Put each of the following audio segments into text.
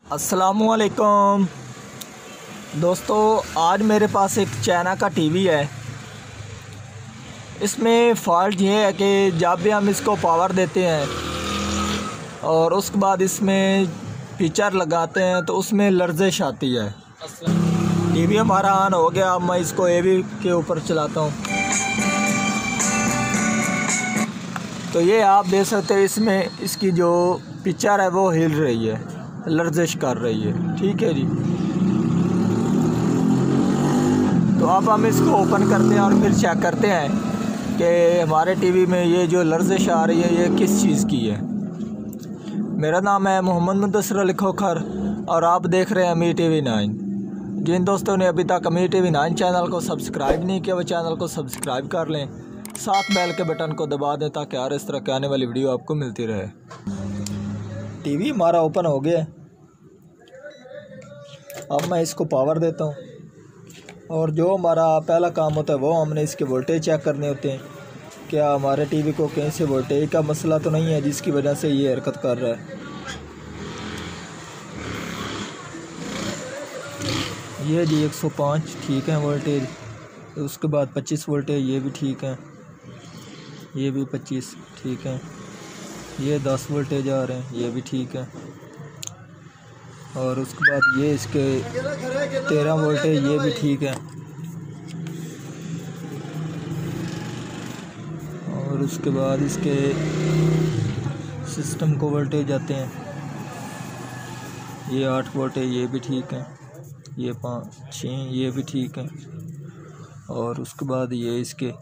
अस्सलामुअलैकुम दोस्तों, आज मेरे पास एक चाइना का टीवी है। इसमें फ़ॉल्ट ये है कि जब भी हम इसको पावर देते हैं और उसके बाद इसमें पिक्चर लगाते हैं तो उसमें लर्जिश आती है। टीवी हमारा ऑन हो गया। अब मैं इसको एवी के ऊपर चलाता हूँ तो ये आप देख सकते हैं, इसमें इसकी जो पिक्चर है वो हिल रही है, लर्जिश कर रही है। ठीक है जी। तो अब हम इसको ओपन करते हैं और फिर चेक करते हैं कि हमारे टीवी में ये जो लर्जिश आ रही है ये किस चीज़ की है। मेरा नाम है मोहम्मद मुदस्सिर अली खोखर और आप देख रहे हैं अमीर टीवी 9। जिन दोस्तों ने अभी तक अमीर टीवी 9 चैनल को सब्सक्राइब नहीं किया वो चैनल को सब्सक्राइब कर लें, साथ बेल के बटन को दबा दें ताकि हर इस तरह की आने वाली वीडियो आपको मिलती रहे। टीवी हमारा ओपन हो गया। अब मैं इसको पावर देता हूँ और जो हमारा पहला काम होता है वो हमने इसके वोल्टेज चेक करने होते हैं। क्या हमारे टीवी को कहीं से वोल्टेज का मसला तो नहीं है जिसकी वजह से ये हरकत कर रहा है। ये जी 105 ठीक है वोल्टेज। उसके बाद 25 वोल्टेज ये भी ठीक है, ये भी 25 ठीक है। ये 10 वोल्टेज आ रहे हैं, ये भी ठीक है। और उसके बाद ये इसके 13 वोल्टेज ये भी ठीक है। और उसके बाद इसके सिस्टम को वोल्टेज आते हैं, ये 8 वोल्टेज ये भी ठीक है, ये 5 6 ये भी ठीक है। और उसके बाद ये इसके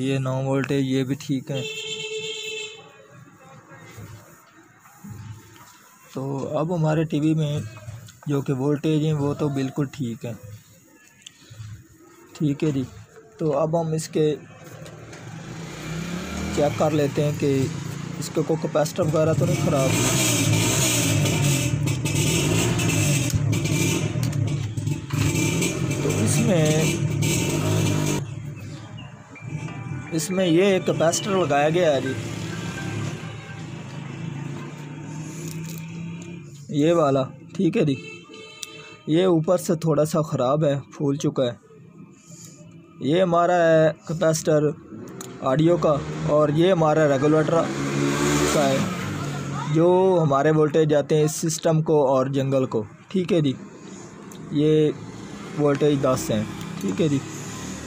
ये 9 वोल्टेज ये भी ठीक है। तो अब हमारे टीवी में जो कि वोल्टेज हैं वो तो बिल्कुल ठीक है। ठीक है जी। तो अब हम इसके चेक कर लेते हैं कि इसके कोई कैपेसिटर वगैरह तो नहीं ख़राब। तो इसमें ये एक कैपेसिटर लगाया गया है जी, ये वाला। ठीक है जी। ये ऊपर से थोड़ा सा ख़राब है, फूल चुका है। ये हमारा है कैपेसिटर ऑडियो का और ये हमारा रेगुलेटर का है जो हमारे वोल्टेज जाते हैं इस सिस्टम को और जंगल को। ठीक है जी। ये वोल्टेज 10 हैं। ठीक है जी।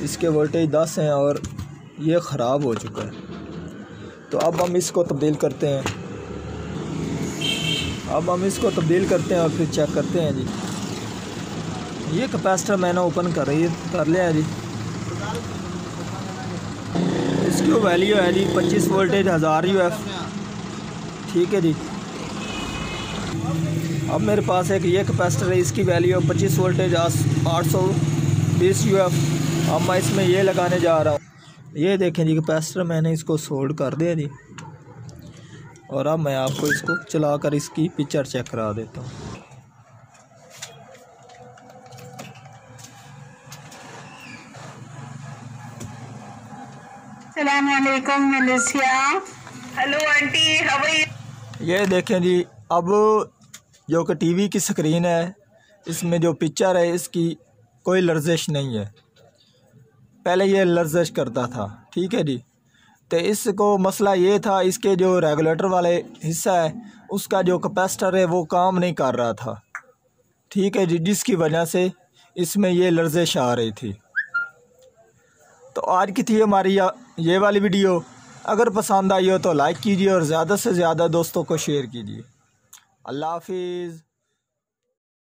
इसके वोल्टेज 10 हैं और ये ख़राब हो चुका है। तो अब हम इसको तब्दील करते हैं। और फिर चेक करते हैं जी। ये कैपेसिटर मैंने ओपन कर लिया है जी। इसकी वैल्यू है जी 25 वोल्टेज 1000 UF। ठीक है जी। अब मेरे पास एक ये कैपेसिटर है, इसकी वैल्यू 25 वोल्टेज 820 UF। अब मैं इसमें ये लगाने जा रहा हूँ। ये देखें जी कैपेसिटर मैंने इसको सोल्ड कर दिया जी। और अब मैं आपको इसको चलाकर इसकी पिक्चर चेक करा देता हूँ। अस्सलामुअलैकुम Malaysia. Hello aunty, how are you? ये देखें जी, अब जो कि टीवी की स्क्रीन है इसमें जो पिक्चर है इसकी कोई लर्जिश नहीं है। पहले ये लर्जिश करता था। ठीक है जी। तो इसको मसला ये था, इसके जो रेगुलेटर वाले हिस्सा है उसका जो कैपेसिटर है वो काम नहीं कर रहा था। ठीक है जी। जिसकी वजह से इसमें ये लर्जिश आ रही थी। तो आज की थी हमारी ये वाली वीडियो। अगर पसंद आई हो तो लाइक कीजिए और ज़्यादा से ज़्यादा दोस्तों को शेयर कीजिए। अल्लाह हाफिज़।